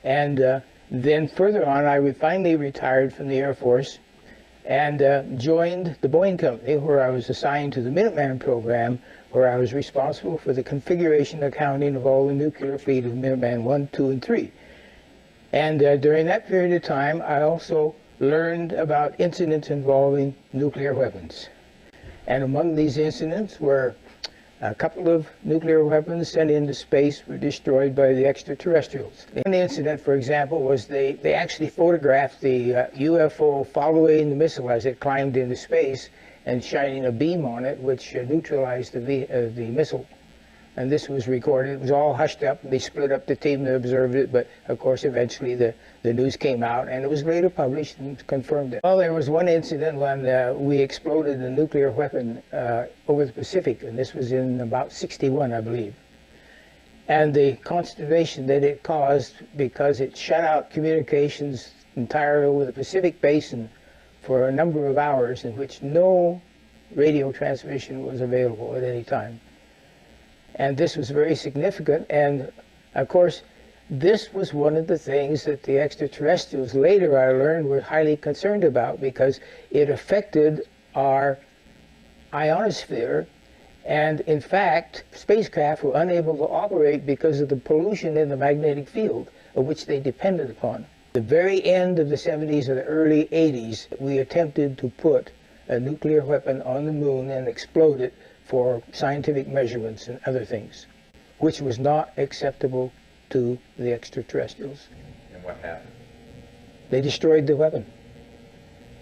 And then further on, I finally retired from the Air Force and joined the Boeing Company, where I was assigned to the Minuteman program, where I was responsible for the configuration accounting of all the nuclear fleet of Minuteman 1, 2, and 3. And during that period of time, I also learned about incidents involving nuclear weapons. And among these incidents were a couple of nuclear weapons sent into space were destroyed by the extraterrestrials. One incident, for example, was they actually photographed the UFO following the missile as it climbed into space and shining a beam on it, which neutralized the missile. And this was recorded. It was all hushed up. They split up the team that observed it, but of course eventually the news came out, and it was later published and confirmed it. Well, there was one incident when we exploded a nuclear weapon over the Pacific, and this was in about '61, I believe. And the consternation that it caused, because it shut out communications entirely over the Pacific Basin for a number of hours in which no radio transmission was available at any time. And this was very significant, and of course this was one of the things that the extraterrestrials later, I learned, were highly concerned about, because it affected our ionosphere, and in fact spacecraft were unable to operate because of the pollution in the magnetic field of which they depended upon. The very end of the 70s or the early 80s, we attempted to put a nuclear weapon on the moon and explode it for scientific measurements and other things, which was not acceptable to the extraterrestrials. And what happened? They destroyed the weapon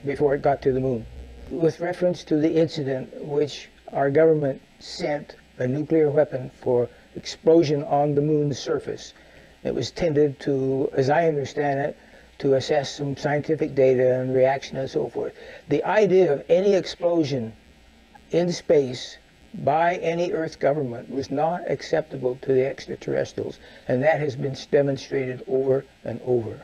before it got to the moon. With reference to the incident which our government sent a nuclear weapon for explosion on the moon's surface, it was tended to, as I understand it, to assess some scientific data and reaction and so forth. The idea of any explosion in space by any Earth government was not acceptable to the extraterrestrials, and that has been demonstrated over and over.